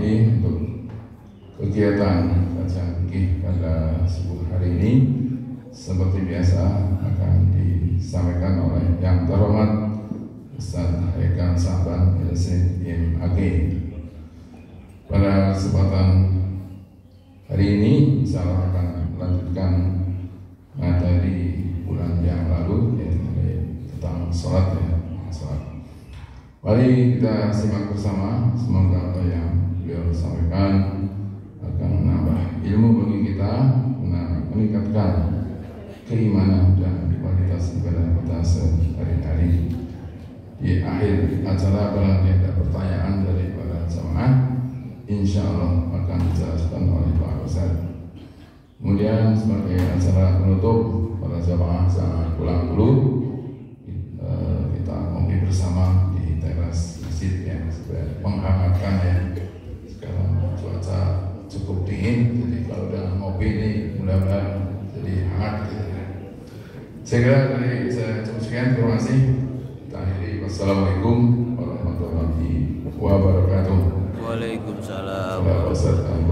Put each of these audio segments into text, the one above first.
lagi untuk kegiatan baca fikih pada subuh hari ini. Seperti biasa akan disampaikan oleh yang terhormat Ustaz Haikal Sa'ban LC MAG. Pada kesempatan hari ini insyaallah akan melanjutkan materi bulan yang lalu, yaitu tentang sholat ya. Mari kita simak bersama, semoga apa yang beliau sampaikan akan menambah ilmu bagi kita, meningkatkan keimanan dan kualitas ibadah kita sehari-hari. Di akhir acara barangkali ada pertanyaan dari para jamaah, insya Allah akan dijelaskan oleh Pak Ustaz. Kemudian sebagai acara penutup, para jamaah jangan pulang dulu, kita ngopi bersama di teras masjid yang supaya menghangatkan ya. Sekarang cuaca cukup dingin, jadi kalau udah ngopi ini mudah-mudahan jadi hangat gitu. Saya kira dari saya cukup sekian, terima kasih. Kita akhiri, wassalamualaikum warahmatullahi wabarakatuh. Waalaikumsalam warahmatullahi wabarakatuh.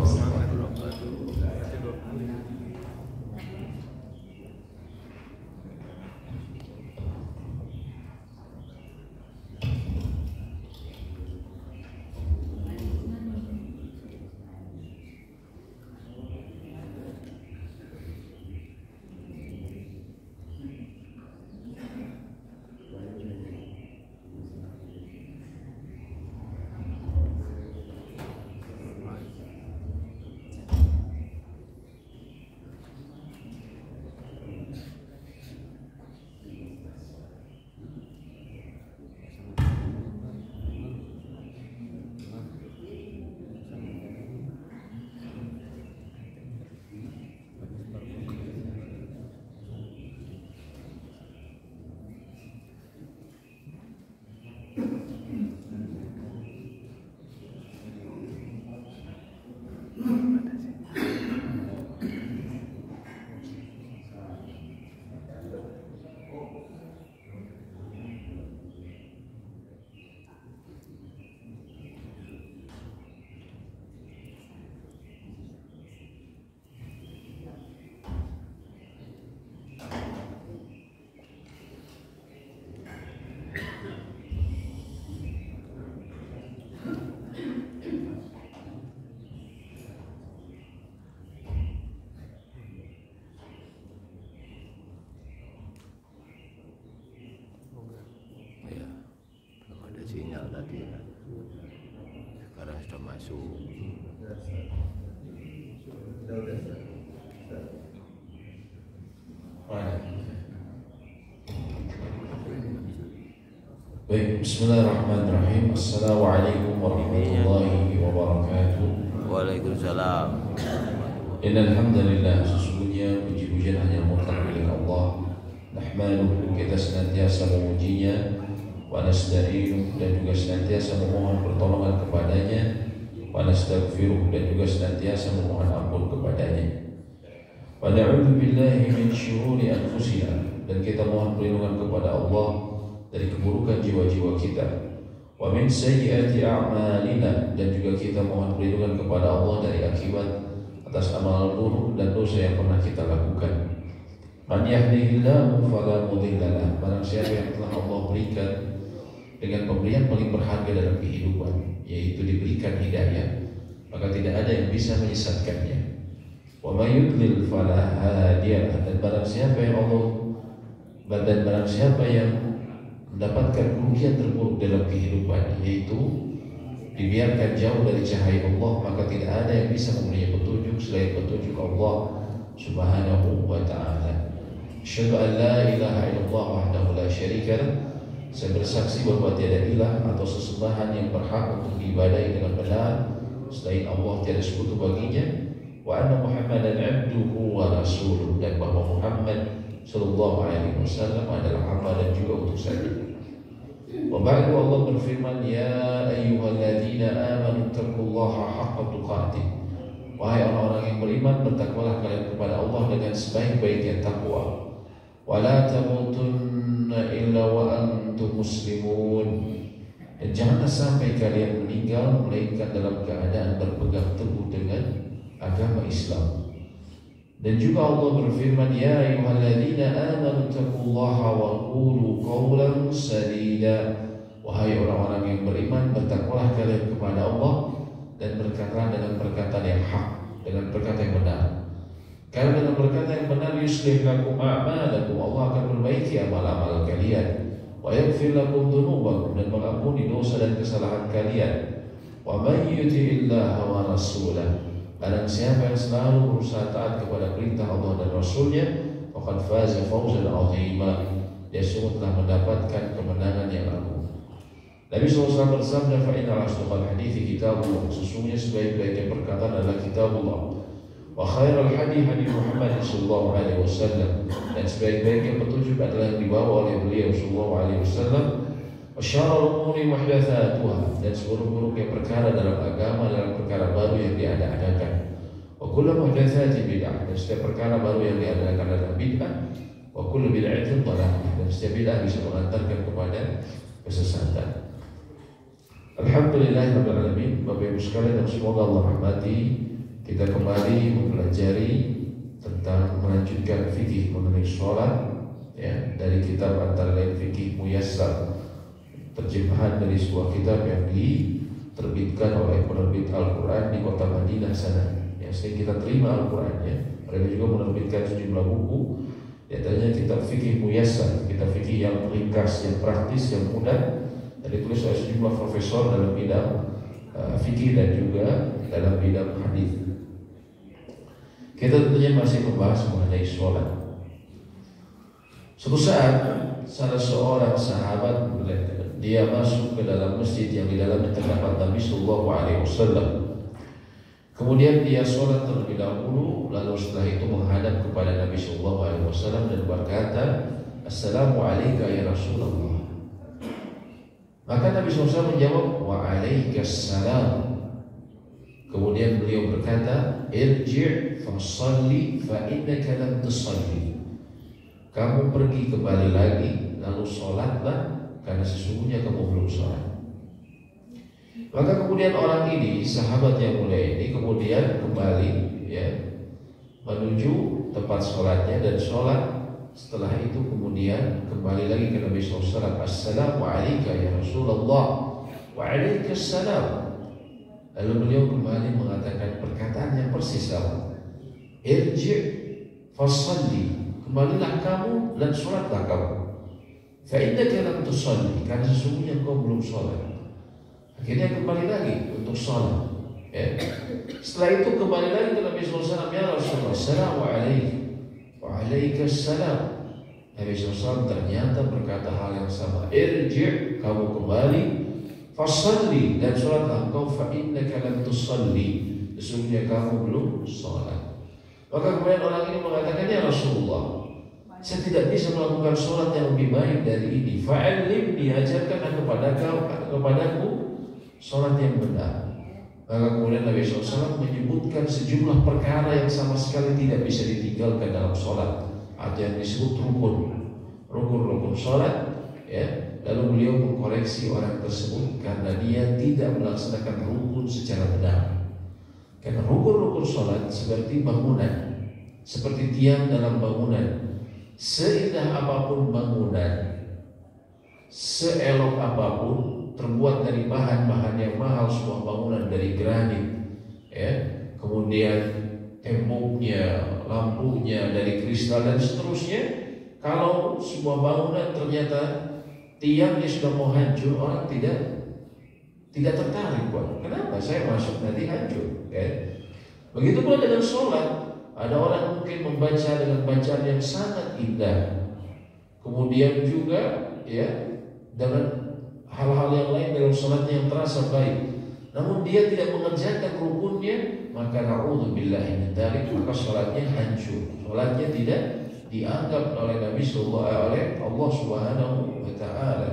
Sinyal tadi sekarang sudah masuk. Baik, bismillahirrahmanirrahim. Assalamualaikum warahmatullahi wabarakatuh. Waalaikumsalam. Innal hamdalillah, sesungguhnya puji-pujian hanya mutlak milik Allah. Nahmaduhu, kita senantiasa memujinya, wa nasta'inuhu, dan juga senantiasa memohon pertolongan kepadanya, wa nastaghfiruh, dan juga senantiasa memohon ampun kepadanya. Wa na'udzu billahi min syururi anfusina, dan kita mohon perlindungan kepada Allah dari keburukan jiwa-jiwa kita. Wa min sayyiati a'malina, dan juga kita mohon perlindungan kepada Allah dari akibat atas amal buruk dan dosa yang pernah kita lakukan. Man yahdihillahu fala mudilla lahu, barang siapa yang telah Allah berikan dengan pemberian paling berharga dalam kehidupan, yaitu diberikan hidayah, maka tidak ada yang bisa menyesatkannya. Wa may yudlil fala hadiyalah, dan barang siapa yang mendapatkan kerugian terburuk dalam kehidupan, yaitu dibiarkan jauh dari cahaya Allah, maka tidak ada yang bisa memberinya petunjuk selain petunjuk Allah Subhanahu wa ta'ala. Asyhadu an la ilaha illallah wahdahu la syarika lah. Saya bersaksi bahwa tiada ilah atau sesembahan yang berhak untuk diibadahi dengan benar selain Allah, tiada sekutu baginya. Wa anna Muhammadan abduhu wa rasuluh, dan bahwa Muhammad sallallahu alaihi wasallam adalah hamba dan juga utusannya. Wa ba'du, Allah berfirman, ya ayyuhalladzina amanu taqullaha haqqa tuqatih. Wahai orang-orang yang beriman, bertakwalah kalian kepada Allah dengan sebaik-baiknya takwa. Wa la tamutunna illa wa antum muslimun, Dan janganlah sampai kalian meninggal melainkan dalam keadaan berpegang teguh dengan agama Islam. Dan juga Allah berfirman, ya ayyuhalladzina amanu taqullaha wa qulu qawlan sadida. Wahai orang-orang yang beriman, bertakwalah kalian kepada Allah dan berkatalah dengan perkataan yang hak, dengan perkataan yang benar. Karena dengan perkataan yang benar yuslih lakum a'malakum, Allah akan memperbaiki amal-amal kalian. Wa yaghfir lakum dzunubakum, dan mengampuni dosa dan kesalahan kalian. Wa may yuti'illaha wa rasulahu, barang siapa yang selalu berusaha taat kepada perintah Allah dan Rasulnya, faqad faza fawzan 'azima, dia sungguh telah mendapatkan kemenangan yang agung. Nabi SAW bersabda, fa inna asdaqal hadithi kitabullah, sesungguhnya sebaik-baiknya perkataan adalah kitabullah. Wa khairal hadi hadi Muhammad sallallahu alaihi wasallam, dan sebaik-baiknya petunjuk adalah yang dibawa oleh beliau sallallahu alaihi wasallam. Wa syarrul umuri muhdatsatuha, dan seburuk-buruknya perkara dalam agama adalah perkara baru yang diada-adakan. Wa kullu muhdatsatin bid'ah, dan setiap perkara baru yang diadakan adalah bid'ah. Wa kullu bid'atin dhalalah, dan setiap bid'ah bisa mengantarkan kepada kesesatan. Alhamdulillahirabbil alamin. Bapak Ibu sekalian yang semoga Allah rahmati, kita kembali mempelajari tentang melanjutkan fikih mengenai sholat, ya, dari kitab antara lain Fikih Muyassar, terjemahan dari sebuah kitab yang diterbitkan oleh penerbit Al-Quran di kota Madinah sana. Yang sering kita terima Al-Qurannya. Mereka juga menerbitkan sejumlah buku, di antaranya kitab Fikih Muyassar, kitab fikih yang ringkas, yang praktis, yang mudah, dan ditulis oleh sejumlah profesor dalam bidang fikih dan juga dalam bidang hadis. Kita tentunya masih membahas mengenai sholat. Suatu saat salah seorang sahabat, dia masuk ke dalam masjid yang di dalamnya terdapat Nabi Sallallahu Alaihi Wasallam. Kemudian dia sholat terlebih dahulu, lalu setelah itu menghadap kepada Nabi Sallallahu Alaihi Wasallam dan berkata, Assalamualaikum ya Rasulullah. Maka Nabi SAW menjawab, Waalaikumsalam. Kemudian beliau berkata, Irji' fasalli fa innaka lam tusalli. Kamu pergi kembali lagi, lalu sholatlah, karena sesungguhnya kamu belum sholat. Maka kemudian orang ini, sahabat yang mulia ini, kemudian kembali, ya, menuju tempat sholatnya dan sholat. Setelah itu kemudian kembali lagi ke Nabi SAW, Assalamualaikum ya Rasulullah. Waalaikumsalam. Lalu beliau kembali mengatakan perkataan yang persis sama. Irji' fasalli, kembalilah kamu dan sholatlah kamu. Fa innaka lam tusalli, karena sesungguhnya kau belum sholat. Akhirnya kembali lagi untuk sholat, ya. Setelah itu kembali lagi ke Nabi SAW, ya Rasulullah, Assalamualaikum. Waalaikumsalam. Nabi SAW ternyata berkata hal yang sama. Irji', kamu kembali, fasalli, dan sholatlah engkau, fa innaka lam tusalli, sesungguhnya kamu belum sholat. Maka kemudian orang ini mengatakan, ya Rasulullah, saya tidak bisa melakukan sholat yang lebih baik dari ini. Fa'allimni, ajarkanlah kepadaku sholat yang benar. Maka kemudian Nabi SAW menyebutkan sejumlah perkara yang sama sekali tidak bisa ditinggalkan dalam sholat, atau yang disebut rukun sholat, ya. Lalu beliau mengkoreksi orang tersebut karena dia tidak melaksanakan rukun secara benar. Karena rukun sholat seperti bangunan, seperti tiang dalam bangunan. Seindah apapun bangunan, seelok apapun, terbuat dari bahan-bahan yang mahal, sebuah bangunan dari granit, ya, kemudian temboknya, lampunya dari kristal dan seterusnya. Kalau sebuah bangunan ternyata tiangnya sudah mau hancur, orang tidak tertarik, Pak. Kenapa saya masuk nanti hancur? Ya. Begitu pula dengan sholat. Ada orang mungkin membaca dengan bacaan yang sangat indah, kemudian juga, ya, dengan hal-hal yang lain dalam sholatnya yang terasa baik, namun dia tidak mengerjakan rukunnya, maka na'udzubillahi min dzalik, maka sholatnya hancur. Sholatnya tidak dianggap oleh Nabi oleh Allah Subhanahu wa Ta'ala.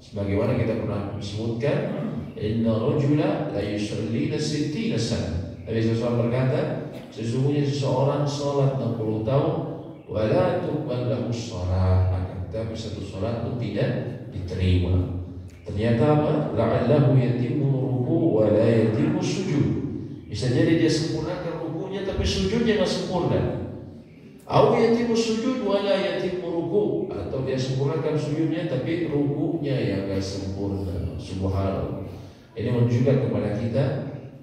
Sebagaimana kita pernah disebutkan, inna rajula la yusallina 60 sana. Nabi SAW berkata, sesungguhnya seseorang sholat 60 tahun, wala tuqbal lahu shalah, akan tetapi satu sholat itu tidak diterima. Ternyata apa? La'allahu yatimmu ruku' wa la yatimmu sujud. Bisa jadi dia sempurnakan rukunya tapi sujudnya nggak sempurna. Au yatimmu sujud wa la yatimmu ruku', atau dia sempurnakan sujudnya tapi rukunya yang nggak sempurna. Subhanallah. Ini menunjukkan kepada kita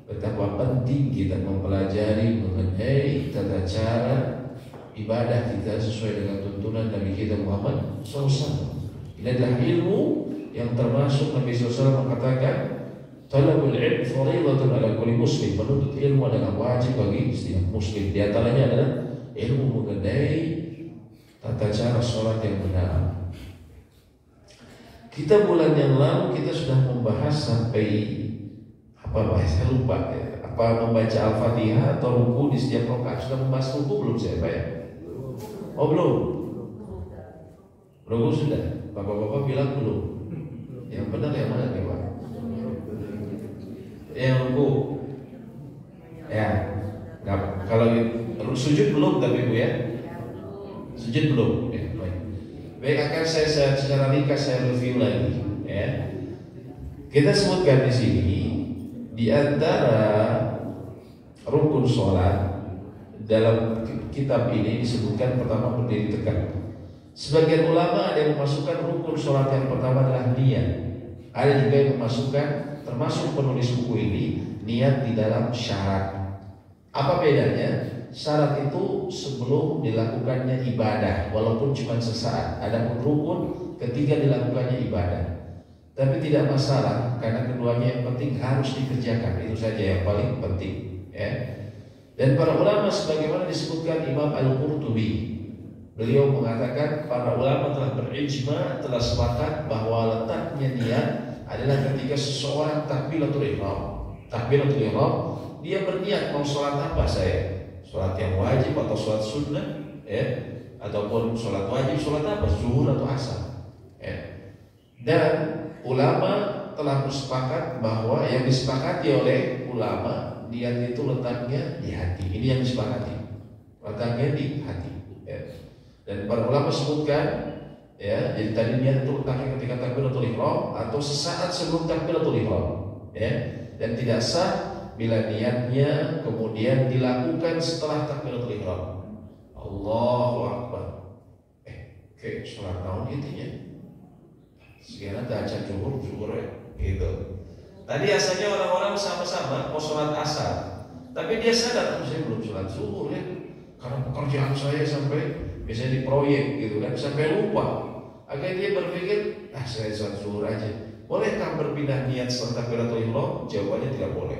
betapa penting kita mempelajari mengenai tata cara ibadah kita sesuai dengan tuntunan Nabi kita Muhammad SAW. Ini adalah ilmu yang termasuk Nabi SAW mengatakan talabul ilm fardhatun ala kulli muslim. Menuntut ilmu adalah wajib bagi setiap muslim. Di antaranya adalah ilmu mengenai tata cara sholat yang benar. Kita bulan yang lalu kita sudah membahas sampai saya lupa ya. Apa membaca Al-Fatihah atau ruku di setiap rakaat. Sudah membahas ruku belum saya Pak ya? Oh belum. Ruku sudah. Bapak-bapak bilang belum. Yang benar yang mana nih Pak? Yang ruku. Ya. Kalau sujud belum tapi Bu ya? Sujud belum. Ya, baik akan saya secara ringkas saya review lagi. Ya. Kita sebutkan di sini di antara rukun sholat dalam kitab ini disebutkan pertama berdiri tegak. Sebagian ulama ada yang memasukkan rukun sholat yang pertama adalah niat. Ada juga yang memasukkan, termasuk penulis buku ini, niat di dalam syarat. Apa bedanya? Syarat itu sebelum dilakukannya ibadah, walaupun cuma sesaat. Adapun rukun ketika dilakukannya ibadah. Tapi tidak masalah karena keduanya yang penting harus dikerjakan. Itu saja yang paling penting ya. Dan para ulama sebagaimana disebutkan Imam Al-Qurtubi, beliau mengatakan para ulama telah berijma, telah sepakat bahwa letaknya niat adalah ketika seseorang takbiratul ihram. Takbiratul ihram, dia berniat mau sholat apa saya? Sholat yang wajib atau sholat sunnah ya? Ataupun sholat wajib, sholat apa? Zuhur atau asar ya? Dan ulama telah bersepakat bahwa yang disepakati oleh ulama niat itu letaknya di hati. Ini yang disepakati, letaknya di hati. Ya. Dan para ulama sebutkan, ya, jadi tadi niat itu letaknya ketika takbiratul ihram atau sesaat sebelum takbiratul ihram. Ya. Dan tidak sah bila niatnya kemudian dilakukan setelah takbiratul ihram. Allahu Akbar. Kayak sholat naon intinya. Sekarang baca zuhur ya, gitu. Tadi asalnya orang-orang sama-sama mau sholat asar, tapi dia sadar saya belum sholat zuhur ya, karena pekerjaan saya sampai biasanya di proyek gitu kan, sampai lupa. Akhirnya dia berpikir, saya sholat zuhur aja. Bolehkah berpindah niat setelah takbiratul ihram? Jawabannya tidak boleh.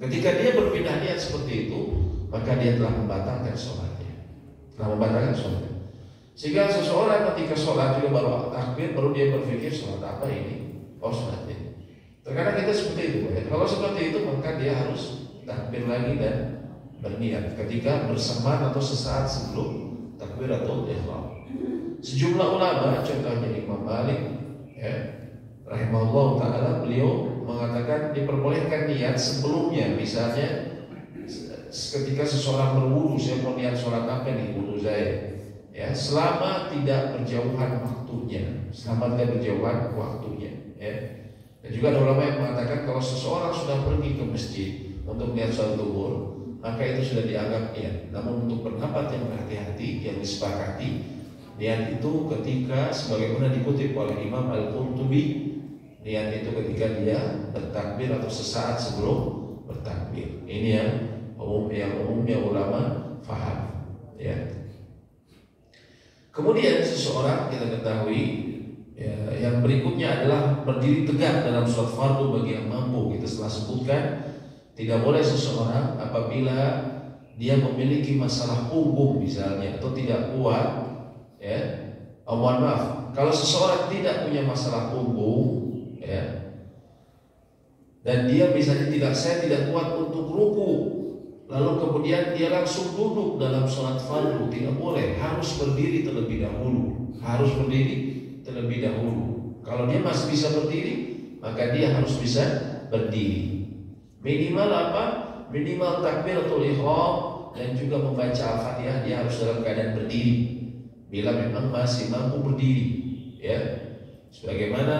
Ketika dia berpindah niat seperti itu, maka dia telah membatalkan sholatnya. Sehingga seseorang ketika sholat juga baru takbir, baru dia berpikir sholat apa ini? Oh sholat ini. Terkadang kita seperti itu ya. Kalau seperti itu maka dia harus takbir lagi dan berniat ketika bersamaan atau sesaat sebelum takbiratul ihram. Sejumlah ulama, contohnya Imam Malik ya, rahimahullah ta'ala, beliau mengatakan diperbolehkan niat sebelumnya. Misalnya ketika seseorang berwudu, saya mau niat sholat apa nih wudu saya ya, selama tidak berjauhan waktunya, ya. Dan juga ada ulama yang mengatakan kalau seseorang sudah pergi ke masjid untuk niat sholat zuhur, maka itu sudah dianggap niat. Namun untuk pendapat yang berhati-hati, yang disepakati, niat itu ketika sebagaimana dikutip oleh Imam Al-Qurtubi, niat itu ketika dia bertakbir atau sesaat sebelum bertakbir. Ini yang umumnya ulama faham ya. Kemudian seseorang kita ketahui ya, yang berikutnya adalah berdiri tegak dalam sholat fardu bagi yang mampu. Kita telah sebutkan tidak boleh seseorang apabila dia memiliki masalah punggung misalnya atau tidak kuat ya. Mohon maaf, kalau seseorang tidak punya masalah punggung ya, dan dia misalnya saya tidak kuat untuk ruku, lalu kemudian dia langsung duduk dalam sholat fardu, tidak boleh, harus berdiri terlebih dahulu. Kalau dia masih bisa berdiri, maka dia harus bisa berdiri. Minimal apa? Minimal takbiratul ihram dan juga membaca Al-Fatihah dia harus dalam keadaan berdiri. Bila memang masih mampu berdiri, ya. Sebagaimana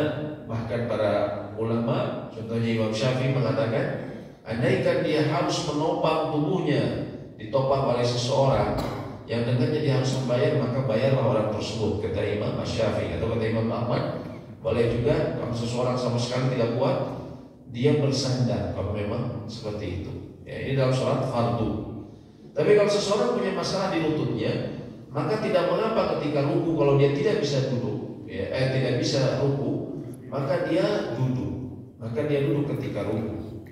bahkan para ulama, contohnya Imam Syafi'i mengatakan, andaikan dia harus menopang tubuhnya ditopang oleh seseorang yang dengannya dia harus membayar, maka bayarlah orang tersebut, kata Imam Syafi'i. Atau kata Imam Ahmad, boleh juga kalau seseorang sama sekali tidak kuat, dia bersandar kalau memang seperti itu. Ya, ini dalam sholat fardu. Tapi kalau seseorang punya masalah di lututnya, maka tidak mengapa ketika ruku kalau dia tidak bisa duduk, ya, tidak bisa ruku, maka dia duduk. Maka dia duduk ketika ruku.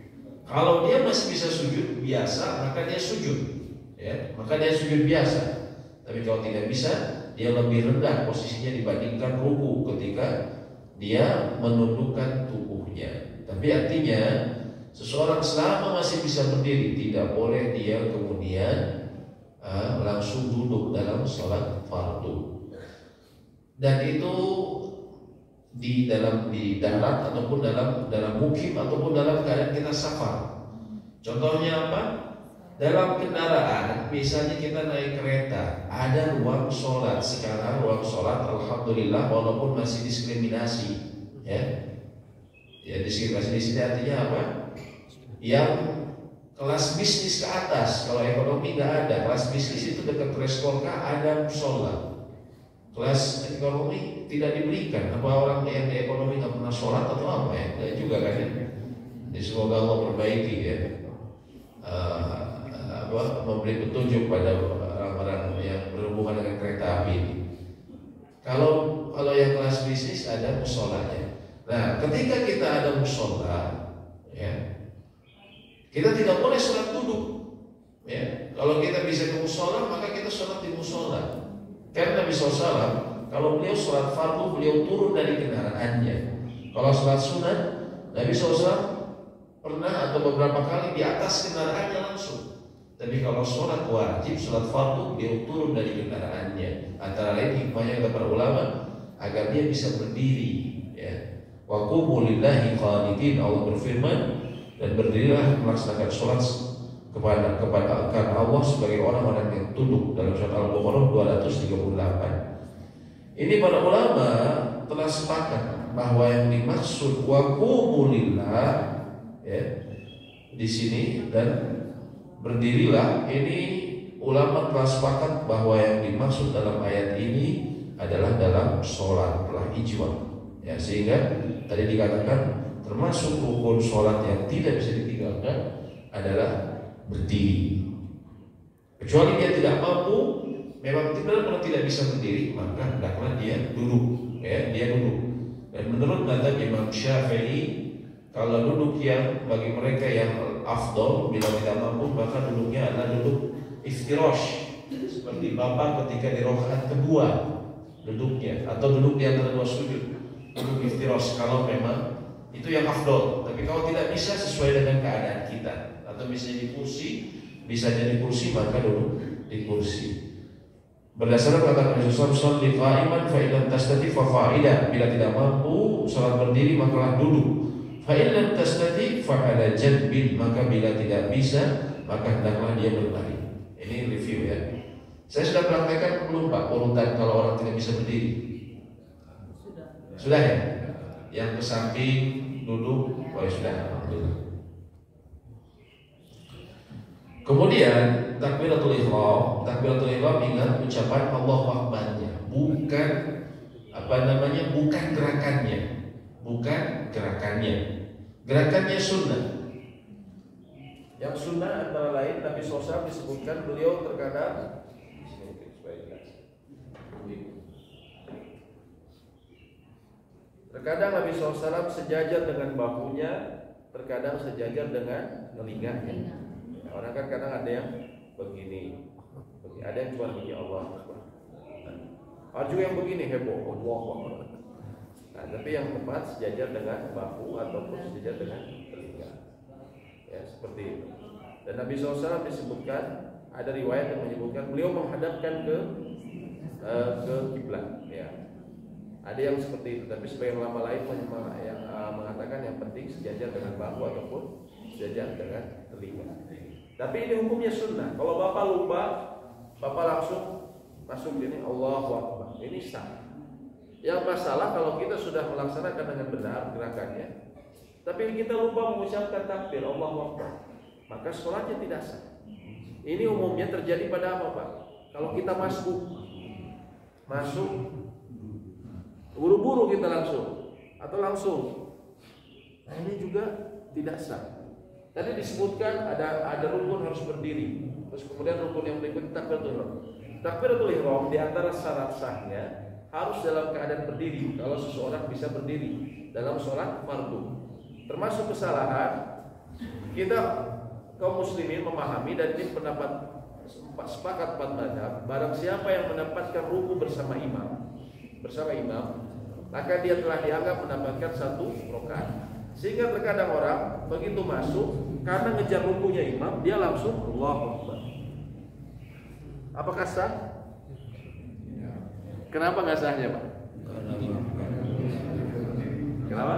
Kalau dia masih bisa sujud biasa, maka dia sujud, ya, maka dia sujud biasa. Tapi kalau tidak bisa, dia lebih rendah posisinya dibandingkan ruku ketika dia menundukkan tubuhnya. Tapi artinya seseorang selama masih bisa berdiri, tidak boleh dia kemudian langsung duduk dalam sholat fardu. Dan itu di darat ataupun dalam mukim ataupun dalam keadaan kita safar. Contohnya apa? Dalam kendaraan, misalnya kita naik kereta, ada ruang sholat. Sekarang ruang sholat, alhamdulillah, walaupun masih diskriminasi, ya diskriminasi di sini artinya apa? Yang kelas bisnis ke atas, kalau ekonomi nggak ada. Kelas bisnis itu dekat Reskolka ada musola. Kelas ekonomi tidak diberikan. Apa orang yang di ekonomi nggak pernah sholat atau apa ya? Nggak juga kan ya. Jadi semoga Allah perbaiki ya. Memberi petunjuk pada orang-orang yang berhubungan dengan kereta api ini. Kalau yang kelas bisnis ada musolanya. Nah, ketika kita ada musola, ya, kita tidak boleh sholat duduk. Ya, kalau kita bisa ke musola, maka kita sholat di musola. Karena Nabi SAW, kalau beliau sholat fardu, beliau turun dari kendaraannya. Kalau sholat sunat, Nabi SAW pernah atau beberapa kali di atas kendaraannya langsung. Tapi kalau sholat wajib, sholat fardu, beliau turun dari kendaraannya. Antara lain hikmahnya kata para ulama, agar dia bisa berdiri. Ya. Wa qumu lillahi qanitin, Allah berfirman, dan berdirilah melaksanakan sholat kepada Allah sebagai orang-orang yang tunduk, dalam surat Al-Baqarah 238. Ini para ulama telah sepakat bahwa yang dimaksud wa qumu lillah, ya, di sini dan berdirilah, ini ulama telah sepakat bahwa yang dimaksud dalam ayat ini adalah dalam sholat, telah ijma. Ya, sehingga tadi dikatakan termasuk rukun sholat yang tidak bisa ditinggalkan adalah berdiri. Kecuali dia tidak mampu, memang benar-benar tidak bisa berdiri, maka hendaklah dia duduk. Ya, dia duduk. Dan menurut mazhab Imam Syafi'i, kalau duduk yang bagi mereka yang afdol, bila tidak mampu, maka duduknya adalah duduk iftirash, seperti bapak ketika di rakaat kedua duduknya, atau duduk di antara dua sujud, duduk iftirash kalau memang itu yang afdol. Tapi kalau tidak bisa, sesuai dengan keadaan kita, atau misalnya di kursi, bisa jadi kursi, maka duduk di kursi. Berdasarkan kata Nabi SAW, "Sholli qa'iman fa illam tastati fa qa'idan." Bila tidak mampu salat berdiri, maka duduk. Fa illam tastati fa 'ala janbin. Maka bila tidak bisa, maka hendaklah dia berbaring. Ini review ya. Saya sudah praktekkan belum Pak urutan kalau orang tidak bisa berdiri? Sudah ya? Yang ke samping duduk, oh sudah, alhamdulillah. Kemudian takbiratul ihram. Takbiratul ihram ingat ucapan Allahu Akbar-nya, bukan bukan gerakannya. Bukan gerakannya. Gerakannya sunnah. Yang sunnah antara lain Nabi SAW disebutkan beliau terkadang Nabi SAW sejajar dengan bahunya, terkadang sejajar dengan telinganya. Orang kan kadang ada yang begini, ada yang cuma begini, Allah Akbar. Ada juga yang begini, heboh, Allah Akbar. Nah, tapi yang tepat sejajar dengan bahu ataupun sejajar dengan telinga. Ya, seperti itu. Dan Nabi SAW disebutkan, ada riwayat yang menyebutkan beliau menghadapkan ke kiblat. Ya. Ada yang seperti itu, tapi sebagian ulama lain yang mengatakan yang penting sejajar dengan bahu ataupun sejajar dengan telinga. Tapi ini hukumnya sunnah. Kalau bapak lupa, bapak langsung masuk gini, Allahu Akbar. Ini sah. Yang masalah kalau kita sudah melaksanakan dengan benar gerakannya, tapi kita lupa mengucapkan takbir Allahu Akbar, maka sholatnya tidak sah. Ini umumnya terjadi pada apa, Pak? Kalau kita masuk buru-buru kita langsung atau langsung, nah ini juga tidak sah. Tadi disebutkan ada rukun harus berdiri, terus kemudian rukun yang berikut takbiratul ihram. Takbiratul ihram di antara syarat sahnya harus dalam keadaan berdiri. Kalau seseorang bisa berdiri dalam sholat fardu, termasuk kesalahan kita kaum muslimin memahami, dan ini pendapat sepakat 4 mazhab, barang siapa yang mendapatkan ruku bersama imam, maka dia telah dianggap mendapatkan 1 rakaat. Sehingga terkadang orang begitu masuk karena ngejar rukunya imam, dia langsung Allahu Akbar. Apakah sah? Kenapa nggak sahnya, Pak? Kenapa?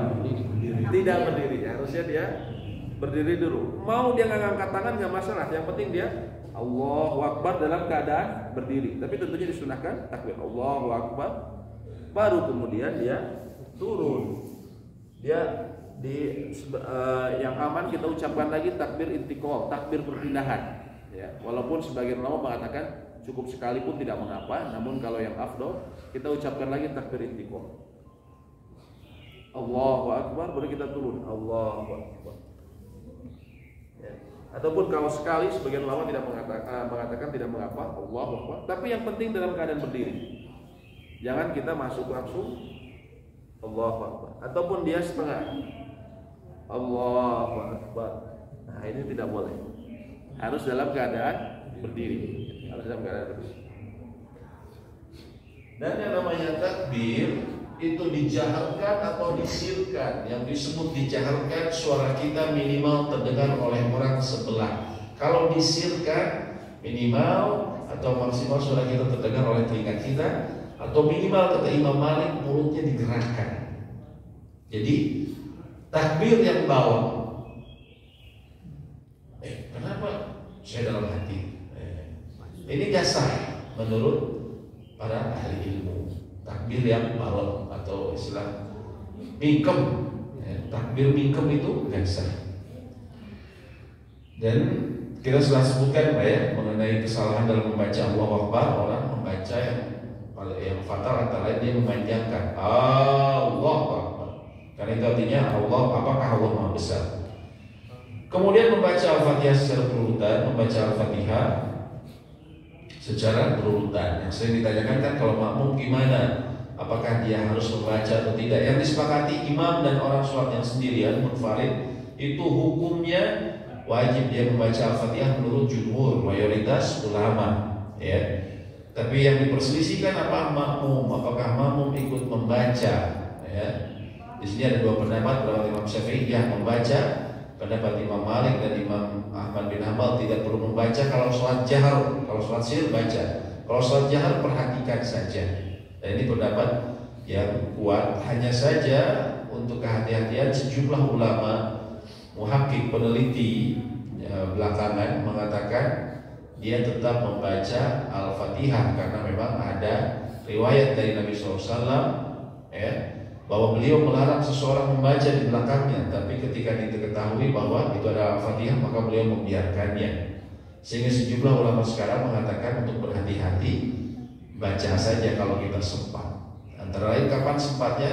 Tidak berdiri. Harusnya dia berdiri dulu. Mau dia nggak ngangkat tangan nggak masalah. Yang penting dia Allahu Akbar dalam keadaan berdiri. Tapi tentunya disunahkan takbir Allahu Akbar, baru kemudian dia turun. Dia yang aman kita ucapkan lagi takbir intiqal, takbir perpindahan. Ya, walaupun sebagian ulama mengatakan cukup sekalipun tidak mengapa, namun kalau yang afdal kita ucapkan lagi takbir intiqal. Allahu Akbar, baru kita turun Allahu Akbar. Ya. Ataupun kalau sekali, sebagian ulama tidak mengatakan tidak mengapa, Allahu Akbar. Tapi yang penting dalam keadaan berdiri. Jangan kita masuk langsung Allahu Akbar, ataupun dia setengah Allahu Akbar. Nah, ini tidak boleh. Harus dalam keadaan berdiri. Dan yang namanya takbir itu dijaharkan atau disirkan. Yang disebut dijaharkan, suara kita minimal terdengar oleh orang sebelah. Kalau disirkan, minimal atau maksimal suara kita terdengar oleh telinga kita, atau minimal kata Imam Malik mulutnya digerakkan. Jadi takbir yang bawah, kenapa? Saya dalam hati. Ini gak sah menurut para ahli ilmu. Takbir yang bawah atau istilah mingkem, takbir mingkem itu gak sah. Dan kita sudah sebutkan ya mengenai kesalahan dalam membaca Allahu Akbar. Orang membaca yang fatal antara lain dia memanjangkan Allahu Akbar. Karena itu artinya Allah, apakah Allah Maha Besar. Kemudian membaca Al-Fatihah secara berurutan, membaca Al-Fatihah secara berurutan. Yang sering ditanyakan kan kalau makmum gimana? Apakah dia harus membaca atau tidak? Yang disepakati imam dan orang sholat yang sendirian munfarid itu hukumnya wajib dia membaca Al-Fatihah menurut jumhur mayoritas ulama, ya. Tapi yang diperselisihkan apa makmum? Apakah makmum ikut membaca? Ya. Di sini ada 2 pendapat, pendapat Imam Syafi'i yang membaca, pendapat Imam Malik dan Imam Ahmad bin Hanbal tidak perlu membaca kalau sholat jahar, kalau sholat sir baca, kalau sholat jahar perhatikan saja. Dan ini pendapat yang kuat. Hanya saja untuk kehati-hatian sejumlah ulama muhakkik peneliti belakangan mengatakan dia tetap membaca Al-Fatihah karena memang ada riwayat dari Nabi SAW ya, bahwa beliau melarang seseorang membaca di belakangnya, tapi ketika diketahui bahwa itu adalah Al-Fatihah maka beliau membiarkannya. Sehingga sejumlah ulama sekarang mengatakan untuk berhati-hati, baca saja kalau kita sempat. Antara lain kapan sempatnya?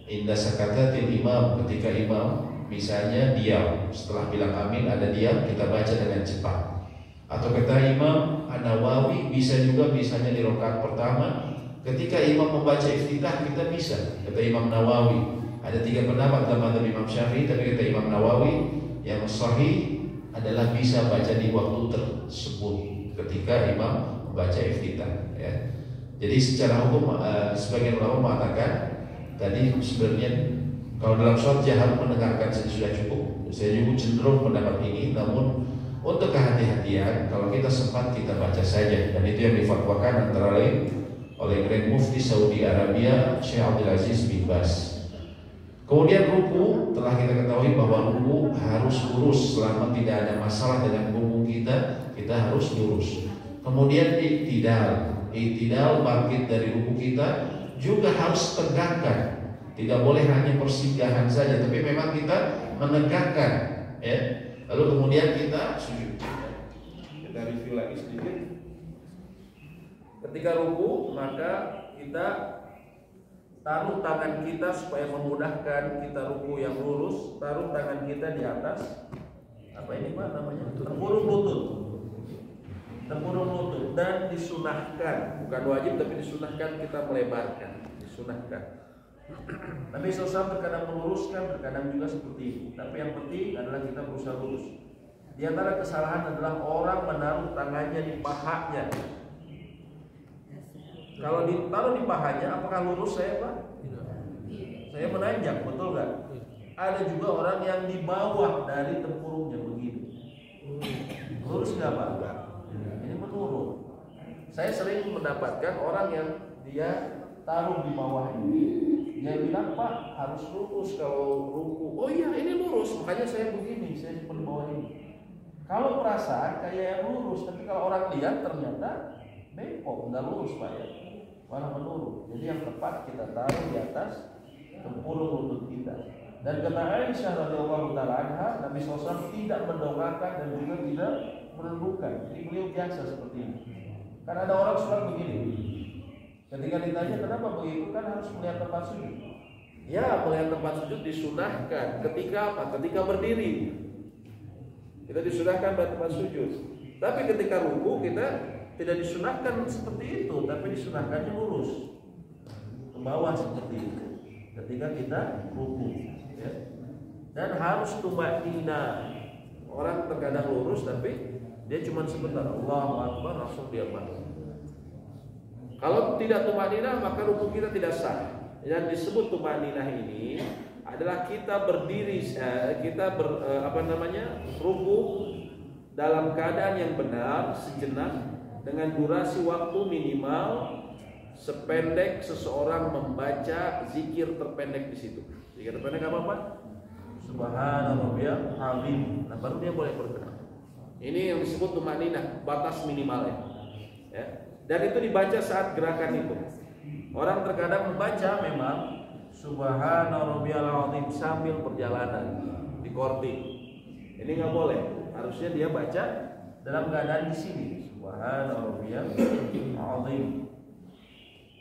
Indah sakatatil imam, ketika imam misalnya diam, setelah bilang amin ada diam, kita baca dengan cepat. Atau kata Imam An-Nawawi bisa juga misalnya di rakaat pertama ketika imam membaca iftitah kita bisa. Kata Imam Nawawi ada 3 pendapat dalam mazhab Imam Syafi'i, tapi kata Imam Nawawi yang sahih adalah bisa baca di waktu tersebut ketika imam membaca iftitah ya. Jadi secara hukum sebagian ulama mengatakan tadi sebenarnya kalau dalam sholat jahar mendengarkan saja sudah cukup. Saya juga cenderung pendapat ini, namun untuk kehati-hatian kalau kita sempat kita baca saja. Dan itu yang difatwakan antara lain oleh Grand Mufti Saudi Arabia Syekh Abdul Aziz bin Baz. Kemudian ruku, telah kita ketahui bahwa ruku harus lurus selama tidak ada masalah dengan punggung kita harus lurus. Kemudian iktidal bangkit dari ruku kita juga harus tegakkan. Tidak boleh hanya persinggahan saja, tapi memang kita menegakkan, ya. Lalu kemudian kita sujud. Kita review lagi sedikit. Ketika ruku, maka kita taruh tangan kita supaya memudahkan kita ruku yang lurus. Taruh tangan kita di atas apa ini Pak namanya? Tempurung lutut. Tempurung lutut dan disunahkan, bukan wajib tapi disunahkan kita melebarkan, disunahkan. Nabi SAW terkadang meluruskan, terkadang juga seperti itu. Tapi yang penting adalah kita berusaha lurus. Di antara kesalahan adalah orang menaruh tangannya di pahanya. Kalau ditaruh di pahanya, apakah lurus saya Pak? Saya menanjak, betul nggak? Ada juga orang yang di bawah dari tempurungnya begini. Lurus nggak Pak? Ini menurun. Saya sering mendapatkan orang yang dia taruh di bawah ini, dia bilang Pak harus lurus kalau ruku. Oh iya ini lurus, makanya saya begini, saya di bawah ini. Kalau perasaan kayak yang lurus, tapi kalau orang lihat ternyata bengkok, nggak lurus Pak ya, malah menurun. Jadi yang tepat kita taruh di atas tempurung lutut kita. Dan kata Aisyah radhiyallahu taala anha, Nabi SAW tidak mendongakkan dan juga tidak menundukkan. Jadi beliau biasa seperti ini. Kan ada orang suka begini. Ketika ditanya kenapa begitu, kan harus melihat tempat sujud. Ya, melihat tempat sujud disunahkan. Ketika apa? Ketika berdiri. Kita disunahkan pada tempat sujud. Tapi ketika ruku kita tidak disunahkan seperti itu, tapi disunahkannya lurus ke bawah seperti itu. Ketika kita ruku, ya. Dan harus tumaknina. Orang terkadang lurus tapi dia cuma sebentar, Allahu Akbar, langsung dia bangun. Kalau tidak tumaknina maka ruku kita tidak sah. Yang disebut tumaknina ini adalah kita berdiri, ruku dalam keadaan yang benar sejenak dengan durasi waktu minimal sependek seseorang membaca zikir terpendek di situ. Zikir terpendek apa Pak? Subhanallahil azim. Nah, baru dia boleh bergerak. Ini yang disebut tumakninah, batas minimalnya. Ya. Dan itu dibaca saat gerakan itu. Orang terkadang membaca memang Subhanallahil azim sambil perjalanan di korting. Ini nggak boleh. Harusnya dia baca dalam keadaan di sini. Subhanallahil azim.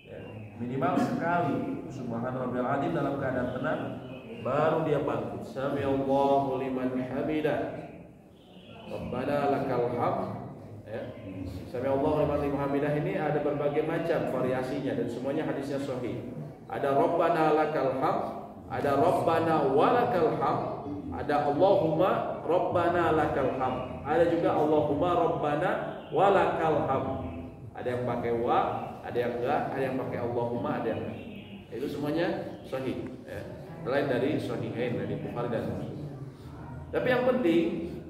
Ya. Minimal sekali Subhanallahil azim dalam keadaan tenang. Baru dia bangkit. Sami'allahu liman hamidah. Rabbana lakal hamd. Ya. Sami'allahu liman hamidah ini ada berbagai macam variasinya dan semuanya hadisnya sahih. Ada Rabbana lakal hamd, ada Rabbana walakal hamd, ada Allahumma Rabbana lakal hamd. Ada juga Allahumma Rabbana walakal hamd. Ada yang pakai wa, ada yang enggak, ada yang pakai Allahumma, ada yang enggak. Itu semuanya sahih. Ya. Selain dari Sahihain, dari Bukhari dan Muslim. Tapi yang penting,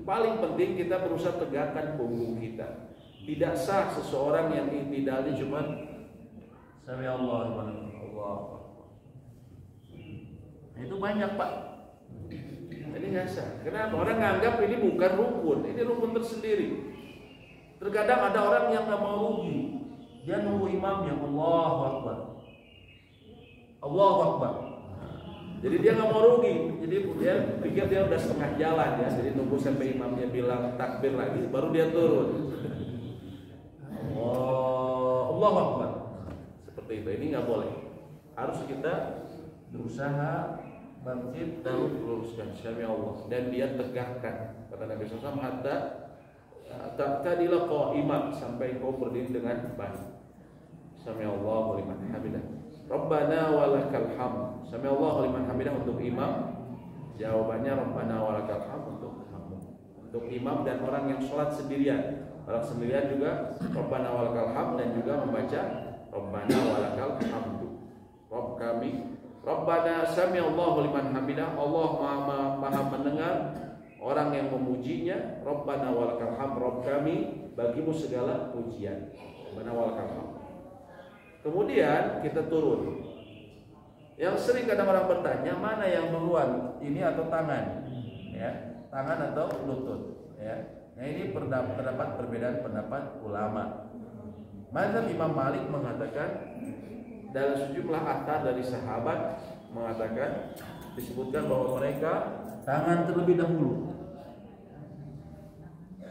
paling penting kita berusaha tegakkan punggung kita. Tidak sah seseorang yang i'tidalnya cuma Sami Allah, Allah. Itu banyak Pak. Ini nggak sah. Kenapa? Orang nganggap ini bukan rukun, ini rukun tersendiri. Terkadang ada orang yang nggak mau rugi, dia nunggu imamnya Allahu Akbar, Allahu Akbar. Jadi dia nggak mau rugi, jadi dia pikir dia udah setengah jalan ya, jadi nunggu sampai imamnya bilang takbir lagi, baru dia turun. Allahu Akbar. Seperti itu, ini nggak boleh. Harus kita berusaha bangkit dan luruskan Sami Allah dan dia tegakkan. Kata Nabi SAW, hatta tadilah qa'imah, sampai kau berdiri dengan baik. Sami Allahu liman hamidah. Rabbana walakal hamd. Sami Allahu liman hamidah untuk imam. Jawabannya Rabbana walakal hamd untuk makmum. Untuk imam dan orang yang sholat sendirian. Orang sendirian juga Rabbana walakal hamd dan juga membaca Rabbana walakal hamd. Rabb kami, Rabbana sami Allahu liman hamidah. Allah maha mendengar orang yang memujinya. Rabbana walakal hamd. Rabb kami, bagimu segala pujian. Rabbana walakal hamd. Kemudian kita turun. Yang sering kadang orang bertanya, mana yang duluan, ini atau tangan? Ya, tangan atau lutut? Ya. Nah, ini terdapat perbedaan pendapat ulama. Mazhab Imam Malik mengatakan dalam sejumlah athar dari sahabat mengatakan, disebutkan bahwa mereka tangan terlebih dahulu.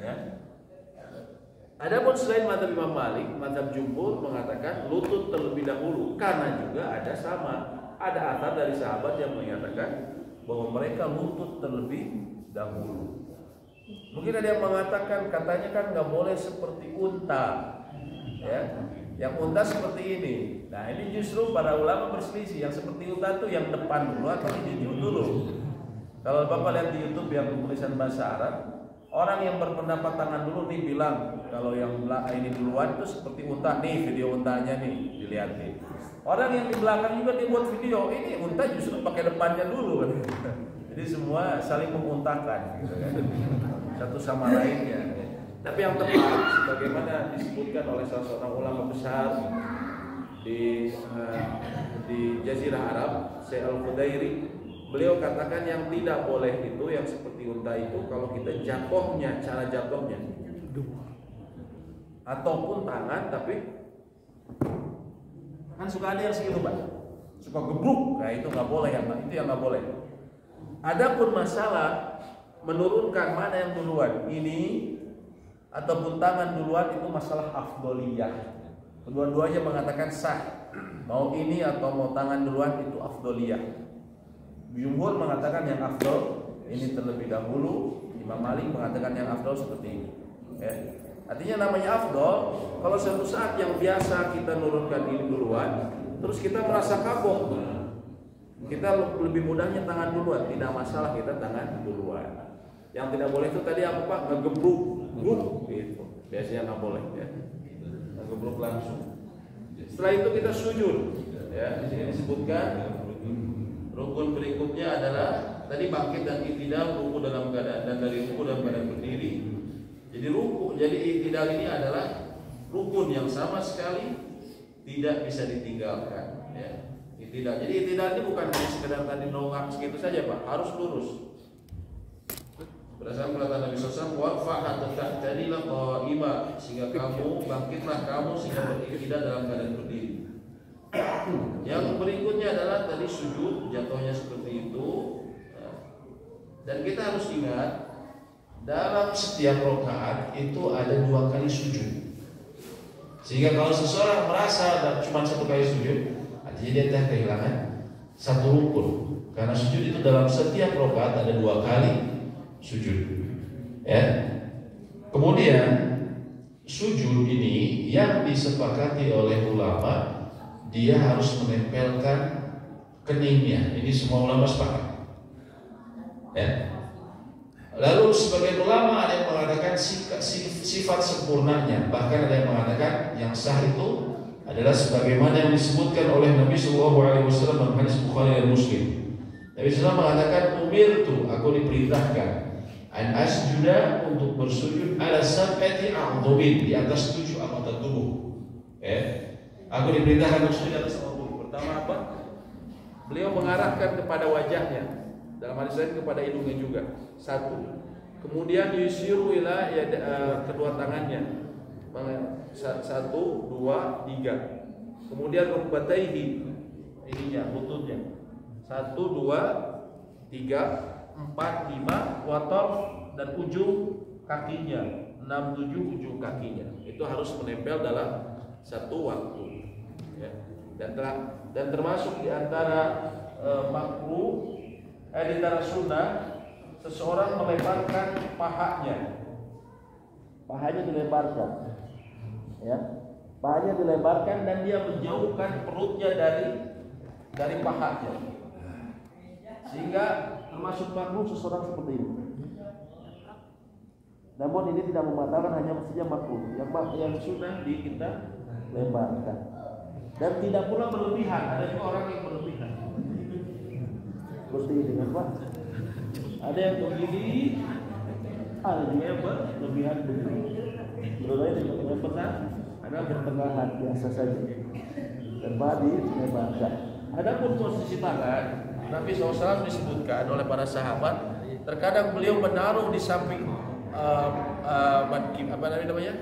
Ya. Adapun selain mazhab Imam Malik, mazhab jumhur mengatakan lutut terlebih dahulu, karena juga ada athar dari sahabat yang menyatakan bahwa mereka lutut terlebih dahulu. Mungkin ada yang mengatakan, katanya kan nggak boleh seperti unta, ya. Yang unta seperti ini. Nah, ini justru para ulama berselisih. Yang seperti unta itu yang depan dulu atau dijunjung dulu. Kalau Bapak lihat di YouTube yang tulisan bahasa Arab, orang yang berpendapat tangan dulu nih bilang kalau yang ini duluan itu seperti unta. Nih video untanya nih, dilihat nih. Orang yang di belakang juga dibuat video, ini unta justru pakai depannya dulu kan. Jadi semua saling menguntakan gitu kan. Satu sama lainnya. Tapi yang tepat, sebagaimana disebutkan oleh salah seorang ulama besar di Jazirah Arab, Syekh Al-Khudairi, beliau katakan yang tidak boleh itu, yang seperti unta itu, kalau kita jatuhnya, cara jatuhnya, ataupun tangan, tapi kan suka ada yang segitu Pak, suka gebruk, nah itu nggak boleh ya Pak, itu yang nggak boleh. Adapun masalah menurunkan mana yang duluan, ini ataupun tangan duluan, itu masalah afdoliyah. Kedua-duanya mengatakan sah. Mau ini atau mau tangan duluan itu afdoliyah. Jumhur mengatakan yang afdol ini terlebih dahulu. Imam Malik mengatakan yang afdol seperti ini. Ya. Artinya namanya afdol kalau suatu saat yang biasa kita nurunkan ini duluan, terus kita merasa kapok, kita lebih mudahnya tangan duluan. Tidak masalah kita tangan duluan. Yang tidak boleh itu tadi apa Pak? Ngegebruk, gitu. Biasanya nggak boleh ya. Ngegebruk langsung. Setelah itu kita sujud. Ya, di sini disebutkan rukun berikutnya adalah tadi bangkit dan i'tidal, ruku dalam keadaan, dan dari ruku dalam keadaan berdiri. Jadi i'tidal ini adalah rukun yang sama sekali tidak bisa ditinggalkan. Ya. I'tidal. Jadi i'tidal ini bukan hanya sekedar tadi nongak segitu saja Pak, harus lurus. Berdasarkan perkataan Nabi SAW, warfa hatta ta'tadila qa'ima, sehingga kamu bangkitlah kamu sehingga beriktidal dalam keadaan berdiri. Yang berikutnya adalah tadi sujud, jatuhnya seperti itu. Dan kita harus ingat, dalam setiap rakaat itu ada 2 kali sujud. Sehingga kalau seseorang merasa cuma 1 kali sujud, artinya dia telah kehilangan 1 rukun. Karena sujud itu dalam setiap rakaat ada 2 kali sujud, ya. Kemudian sujud ini yang disepakati oleh ulama, dia harus menempelkan keningnya. Ini semua ulama sepakat, ya. Lalu sebagian ulama ada yang mengatakan sifat sempurnanya, bahkan ada yang mengatakan yang sah itu adalah sebagaimana yang disebutkan oleh Nabi SAW dalam hadis Bukhari dan Muslim. Nabi SAW mengatakan, umirtu, aku diperintahkan an asjuda, untuk bersujud ala sab'ati a'dhumin, di atas 7 anggota tubuh. Aku diperintahkan untuk sujud atas 10. Pertama apa? Beliau mengarahkan kepada wajahnya, dalam hadis lain kepada hidungnya juga. 1. Kemudian yusiru ila kedua tangannya. 1, 2, 3. Kemudian rukbataihi, ininya, lututnya. 1, 2, 3, 4, 5, wator dan ujung kakinya, 6, 7 ujung kakinya. Itu harus menempel dalam satu waktu. Ya. Dan termasuk di antara makruh, di antara sunnah, seseorang melebarkan pahanya. Pahanya dilebarkan, ya. Pahanya dilebarkan dan dia menjauhkan perutnya dari pahanya. Sehingga termasuk makruh seseorang seperti ini. Namun ini tidak membatalkan, hanya mestinya makruh. Yang sunnah di kita lebarkan. Dan tidak pula berlebihan. Ada juga orang yang berlebihan. Seperti ini kan Pak. Ada yang begini, ada juga yang berlebihan begini. Menurut saya yang benar adalah pertengahan biasa saja. Dan badi lebarkan. Adapun posisi tangan, Nabi SAW disebutkan oleh para sahabat, terkadang beliau menaruh di samping apa namanya,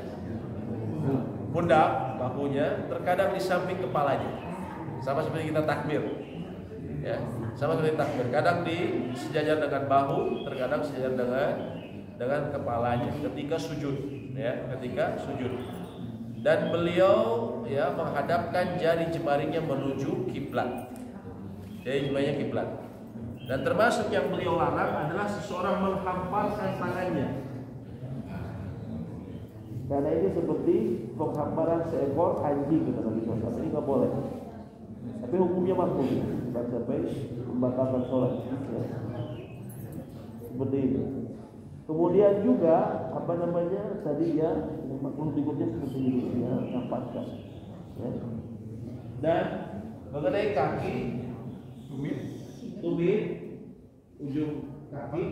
pundak, bahunya, terkadang di samping kepalanya. sama seperti kita takbir. Ya, sama seperti takbir. Kadang sejajar dengan bahu, terkadang sejajar dengan kepalanya ketika sujud, ya, ketika sujud. Dan beliau ya menghadapkan jari jemarinya menuju kiblat. Jari jemarinya kiblat. Dan termasuk yang beliau larang adalah seseorang menghamparkan tangannya. Karena ini seperti penghamparan seekor anjing kata Nabi SAW. Ini nggak boleh. Tapi hukumnya makruh, bukan sampai membatalkan sholat. Ya. Seperti itu. Kemudian juga tadi ya makruh berikutnya seperti ini ya, nampakkan. Ya. Dan mengenai kaki, tumit, ujung kaki.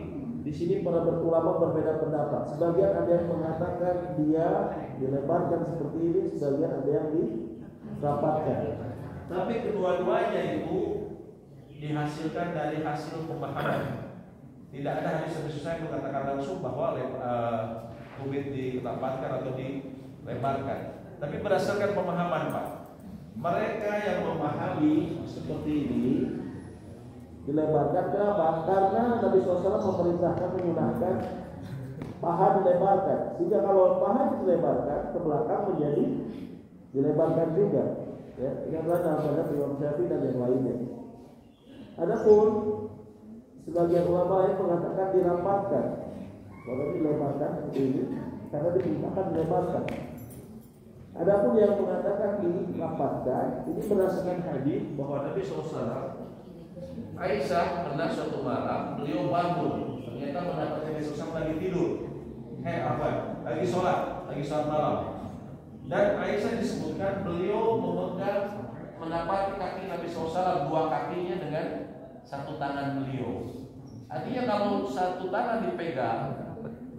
Di sini para ulama berbeda pendapat. Sebagian ada yang mengatakan dia dilebarkan seperti ini, sebagian ada yang dirapatkan. Tapi kedua-duanya itu dihasilkan dari hasil pemahaman. Tidak ada hadis yang mengatakan langsung bahwa tumit dirapatkan atau dilebarkan. Tapi berdasarkan pemahaman, Pak. Mereka yang memahami seperti ini dilebarkan. Kenapa? Karena Nabi SAW memerintahkan menggunakan paha dilebarkan. Sehingga kalau paha dilebarkan ke belakang menjadi dilebarkan juga. Ya, ini adalah dalam mazhab Imam Syafi'i dan yang lainnya. Adapun sebagian ulama yang mengatakan dirapatkan. Kalau dilebarkan seperti ini, karena diperintahkan dilebarkan. Adapun yang mengatakan dirapatkan, ini berdasarkan hadis bahwa Nabi SAW Aisyah pernah suatu malam beliau bangun, ternyata mendapati Nabi SAW lagi tidur. Lagi sholat malam. Dan Aisyah disebutkan beliau mendapati kaki Nabi SAW, dua kakinya dengan satu tangan beliau. Artinya kalau satu tangan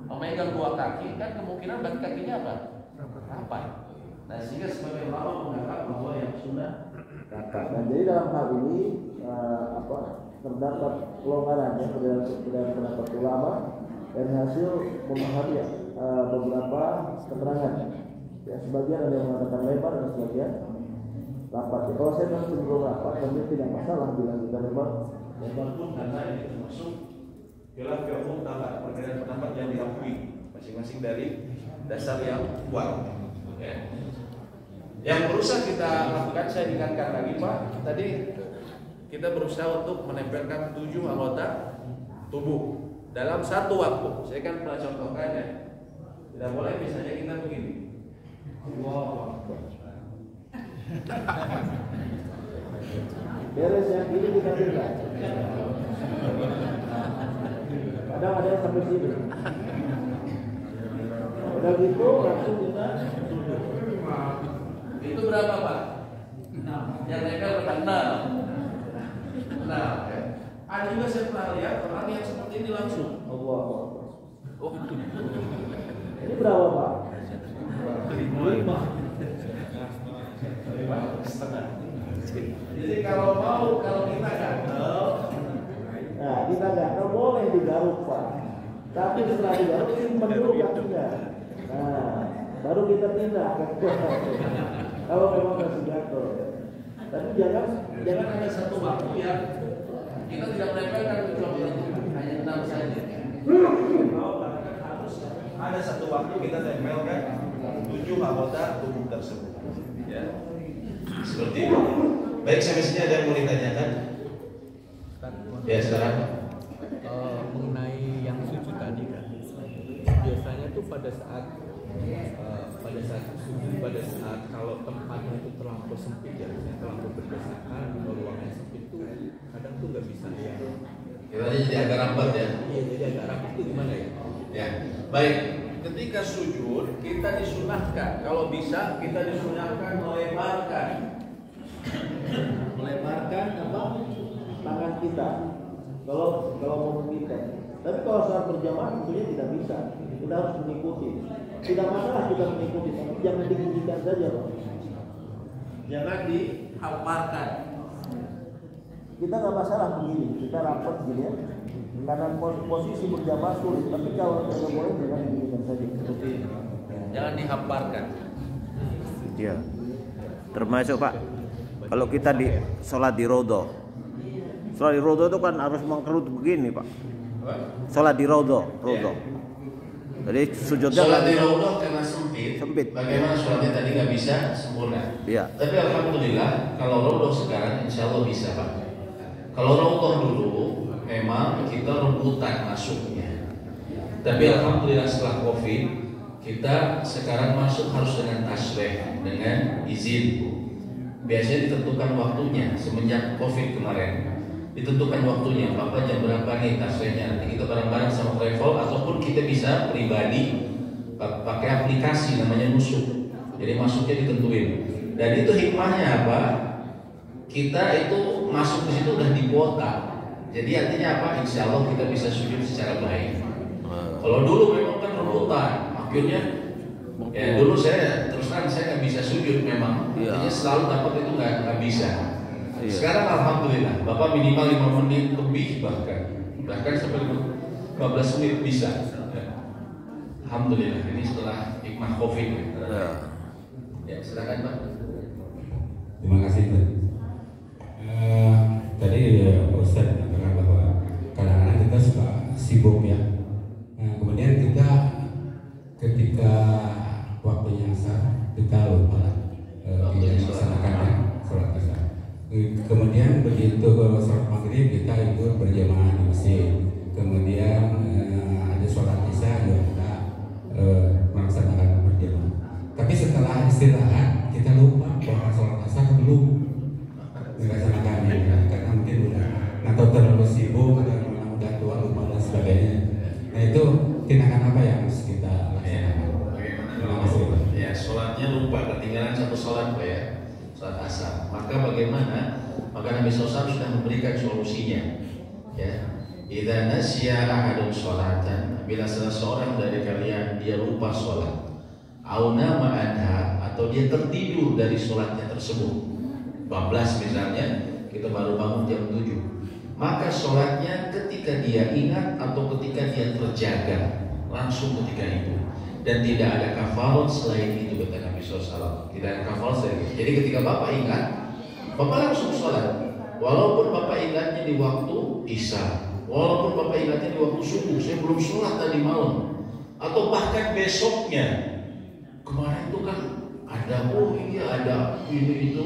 memegang dua kaki, kan kemungkinan berarti kakinya apa? Rapat. Nah, sehingga sebagai ulama menganggap bahwa yang sunnah rapat. Nah, jadi dalam hal ini terdapat kelonggaran ya berdasarkan pendapat ulama dan hasil memahami beberapa keterangan. Ya, sebagian ada yang mengatakan lebar dan sebagian rapat. Ya, kalau saya masih belum rapat, tapi tidak masalah bila kita memang lebar pun karena ini termasuk khilaf fiqh perbedaan pendapat yang diakui masing-masing dari dasar yang kuat. Ya. Yang berusaha kita lakukan, saya ingatkan lagi Pak, tadi kita berusaha untuk menempelkan 7 anggota tubuh dalam satu waktu. Saya kan pernah contohkan ya. Tidak boleh misalnya kita begini. Wow. Beres yang ini kita lihat. Kadang ada yang sampai sini. Udah gitu langsung kita. Itu berapa Pak? 6. Yang legal berapa? 6. Nah, ada juga saya pernah lihat orang yang seperti ini langsung. Allah. Oh, ini berapa Pak? 5. Setengah. Jadi kalau kita gagal, nah kita gagal boleh digaruk Pak. Tapi setelah digaruk simpan dulu kakinya. Nah, baru kita tindak. Kalau memang masih gagal. Tapi jangan ada satu waktu yang kita tidak menempelkan kecuali hanya 6 saja. Kalau harus ada satu waktu kita tempelkan 7 anggota tubuh tersebut. Ya. Seperti itu. Baik, sampai sini ada yang mau ditanyakan? Ya, sekarang mengenai yang sujud tadi kan. Biasanya tuh pada saat sujud, pada saat kalau tempatnya itu terlampau sempit ya, terlampau berdesakan, kalau ruangan sempit tuh kadang tuh nggak bisa ya. Jadi agak rapat ya. Iya, jadi agak rapat itu gimana ya? Ya, baik. Ketika sujud kita disunahkan, kalau bisa kita disunahkan melebarkan apa? Tangan kita. Kalau memungkinkan. Tapi kalau saat berjamaah tentunya tidak bisa. Kita harus mengikuti. Tidak masalah kita mengikuti, tapi jangan ditinggikan saja, Pak. Jangan dihamparkan. Kita nggak masalah begini, kita rapat gini ya. Karena posisi berjamaah sulit, tapi kalau tidak boleh jangan ditinggikan saja. Seperti ini. Jangan dihamparkan. Ya. Termasuk Pak Kalau kita di sholat di rodo itu kan harus mengkerut begini Pak. Sholat di rodo. Jadi sujudnya sholat di rodo karena sempit. Bagaimana sholatnya tadi nggak bisa sempurna. Iya. Tapi alhamdulillah kalau rodo sekarang insya Allah bisa Pak. Kalau rodo dulu memang kita rebutan masuknya. Tapi alhamdulillah setelah COVID kita sekarang masuk harus dengan tasrih, dengan izin. Biasanya ditentukan waktunya semenjak COVID kemarin. Ditentukan waktunya, Bapak jam berapa nih tasrihnya. Nanti kita bareng-bareng sama travel ataupun kita bisa pribadi pakai aplikasi namanya Nusuk. Jadi masuknya ditentuin. Dan itu hikmahnya apa? Kita itu masuk ke situ udah di kuota. Jadi artinya apa? Insya Allah kita bisa sujud secara baik. Kalau dulu memang kan rebutan, akhirnya ya dulu saya terus terang saya nggak bisa sujud memang. Artinya selalu dapat itu nggak bisa. Sekarang alhamdulillah, Bapak minimal 5 menit lebih bahkan sampai 15 menit bisa. Alhamdulillah ini setelah hikmah COVID. Ya silakan Pak. Terima kasih Pak. Tadi Pak Ustadz mengatakan bahwa kadang-kadang kita suka sibuk ya. Nah, kemudian kita ketika waktunya asar kita lupa melaksanakan sholat asar. Kemudian begitu sholat maghrib kita ikut berjamaah di masjid. Kemudian ada sholat isya juga kita melaksanakan berjamaah. Tapi setelah istirahat kita lupa bahwa sholat asar belum dilaksanakan karena mungkin atau terlalu sibuk atau memang udah tua lupa dan sebagainya. Nah itu tindakan apa yang harus kita laksanakan? Terima kasih. Ya sholatnya lupa ketinggalan satu sholat Pak ya. Sholat asar. Maka bagaimana? Maka Nabi SAW sudah memberikan solusinya. Ya, idza nasiya ahadun sholatan, bila salah seorang dari kalian dia lupa sholat, au nama anha, atau dia tertidur dari sholatnya tersebut, bablas misalnya, kita baru bangun jam 7, maka sholatnya ketika dia ingat atau ketika dia terjaga, langsung ketika itu. Dan tidak ada kafarat selain itu kata Nabi SAW. Tidak ada kafarat selain itu. Jadi ketika Bapak ingat, Bapak langsung sholat. Walaupun Bapak ingatnya di waktu isya, walaupun Bapak ingatnya di waktu subuh, saya belum sholat tadi malam, atau bahkan besoknya. Kemarin itu kan ada ini itu,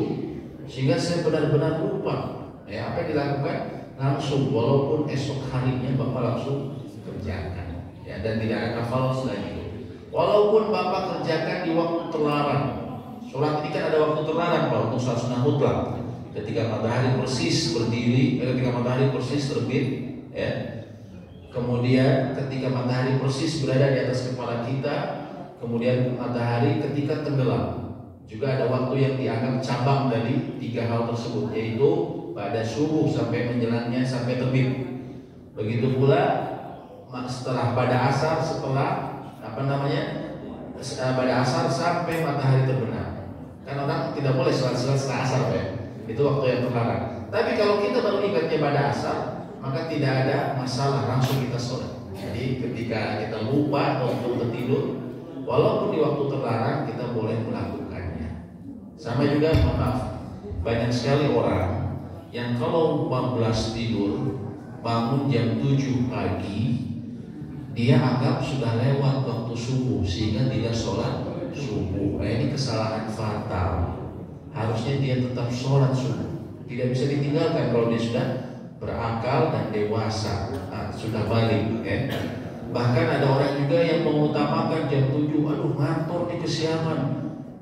sehingga saya benar-benar lupa. Ya, apa yang dilakukan? Langsung, walaupun esok harinya Bapak langsung kerjakan. Ya, dan tidak ada kafarat selain itu. Walaupun Bapak kerjakan di waktu terlarang. Sholat ini kan ada waktu terlarang Pak, untuk sholat sunnah mutlak. Ketika matahari persis berdiri, ketika matahari persis terbit, ya. Kemudian ketika matahari persis berada di atas kepala kita, kemudian matahari ketika tenggelam. Juga ada waktu yang dianggap cabang dari 3 hal tersebut, yaitu pada subuh sampai menjelannya sampai terbit. Begitu pula setelah pada asar, setelah pada asar sampai matahari terbenam. Kan orang tidak boleh sholat setelah asar ya. Itu waktu yang terlarang. Tapi kalau kita baru ingatnya pada asar, maka tidak ada masalah, langsung kita sholat. Jadi ketika kita lupa untuk tertidur, walaupun di waktu terlarang kita boleh melakukannya. Sama juga maaf, banyak sekali orang yang kalau 14 tidur bangun jam 7 pagi, dia anggap sudah lewat waktu subuh sehingga tidak sholat subuh. Nah ini kesalahan fatal. Harusnya dia tetap sholat subuh. Tidak bisa ditinggalkan kalau dia sudah berakal dan dewasa, sudah balik. Bahkan ada orang juga yang mengutamakan jam 7, aduh ngantor nih kesiangan,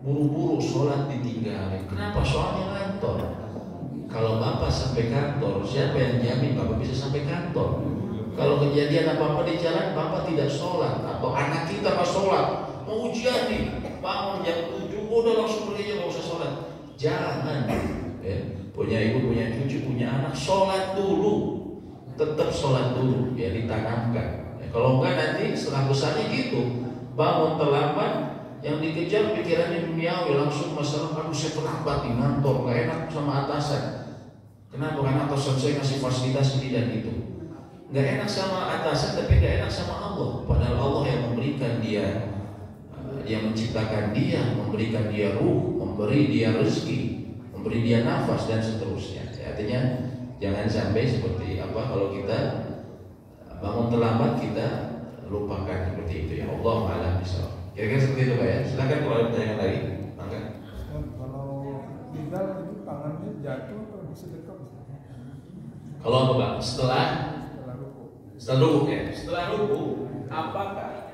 buru-buru sholat ditinggalin. Kenapa? Soalnya ngantor. Kalau Bapak sampai kantor, siapa yang jamin Bapak bisa sampai kantor? Kalau kejadian apa-apa di jalan, Bapak tidak sholat, atau anak kita nggak sholat, mau ujian nih, bangun jam 7, udah langsung pergi aja, nggak usah sholat. Jangan, ya. Punya ibu, punya cucu, punya anak, sholat dulu, tetap sholat dulu, ya ditanamkan. Ya, kalau enggak nanti setelah besarnya gitu, bangun terlambat, yang dikejar pikirannya duniawi, langsung masalah, aduh saya terlambat di kantor, nggak enak sama atasan. Kenapa? Karena atasan saya ngasih fasilitas ini dan itu. Gak enak sama atasan tapi gak enak sama Allah. Padahal Allah yang memberikan dia, yang menciptakan dia, memberikan dia ruh, memberi dia rezeki, memberi dia nafas dan seterusnya. Ya, artinya jangan sampai seperti apa kalau kita bangun terlambat kita lupakan seperti itu ya. Allah a'lam bishawab. Kira-kira seperti itu Pak ya. Silakan kalau ada pertanyaan lagi. Mangga. Kalau tinggal itu tangannya jatuh atau disedekap? Kalau apa Pak? Setelah ruku ya. Setelah ruku apakah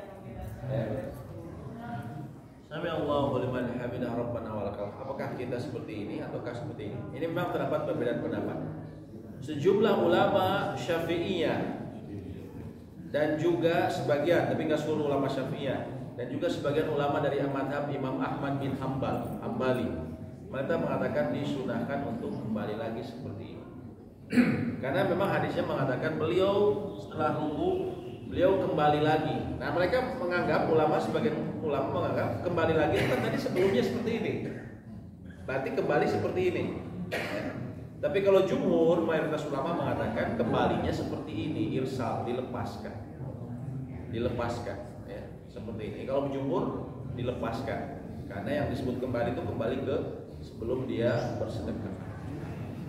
Sami Allahu liman hamidah rabbana walakal. Apakah kita seperti ini ataukah seperti ini? Ini memang terdapat perbedaan pendapat. Sejumlah ulama Syafi'iyah dan juga sebagian, tapi nggak seluruh ulama Syafi'iyah, dan juga sebagian ulama dari mazhab Imam Ahmad bin Hambali, mereka mengatakan disunahkan untuk kembali lagi seperti ini. Karena memang hadisnya mengatakan beliau setelah ruku beliau kembali lagi. Nah mereka menganggap, sebagian ulama menganggap kembali lagi kan tadi sebelumnya seperti ini, berarti kembali seperti ini. Tapi kalau jumhur, mayoritas ulama mengatakan kembalinya seperti ini, irsal, dilepaskan ya, seperti ini. Kalau jumhur dilepaskan, karena yang disebut kembali itu kembali ke sebelum dia bersedekah.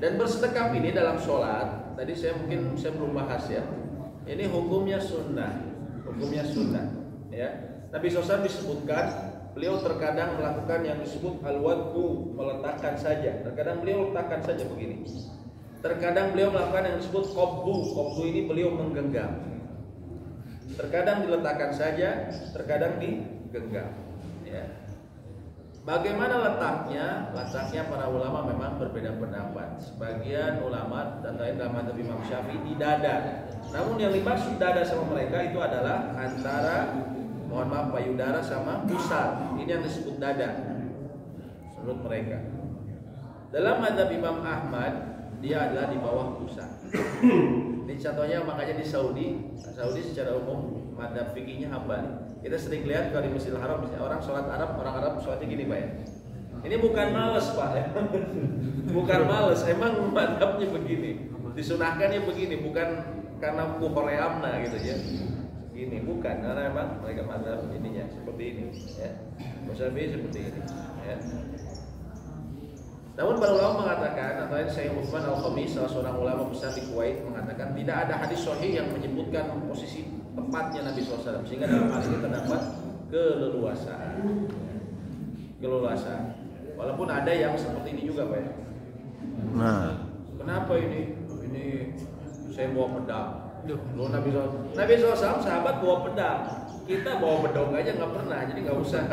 Dan bersedekah ini dalam sholat, tadi saya belum bahas ya. Ini hukumnya sunnah ya. Nabi SAW disebutkan beliau terkadang melakukan yang disebut al-wad'u, meletakkan saja. Terkadang beliau letakkan saja begini. Terkadang beliau melakukan yang disebut qabdu ini beliau menggenggam. Terkadang diletakkan saja, terkadang digenggam ya. Bagaimana letaknya? Letaknya para ulama memang berbeda pendapat. Sebagian ulama dan dalam mazhab Imam Syafi'i di dada. Namun yang dimaksud dada sama mereka itu adalah antara payudara sama pusat. Ini yang disebut dada menurut mereka. Dalam mazhab Imam Ahmad dia adalah di bawah pusat. Ini contohnya makanya di Saudi secara umum mazhab fikihnya Hambali. Kita sering lihat kalau di Masjidil Haram orang sholat orang Arab sholatnya gini Pak ya. Ini bukan males Pak ya. Bukan males, emang mazhabnya begini. Disunahkannya begini, bukan karena kuhoreamna gitu ya. Ini bukan, karena memang mereka mazhab ininya seperti ini ya. Syafi'i seperti ini ya. Namun para ulama mengatakan, atau Syekh Utsman Al-Khamis, salah seorang ulama besar di Kuwait, mengatakan tidak ada hadis sahih yang menyebutkan posisi tepatnya Nabi SAW, sehingga dalam hal ini terdapat keleluasaan. Walaupun ada yang seperti ini juga Pak ya. Nah, kenapa ini saya bawa pedang? Loh, Nabi SAW sahabat bawa pedang, kita bawa pedang aja nggak pernah, jadi nggak usah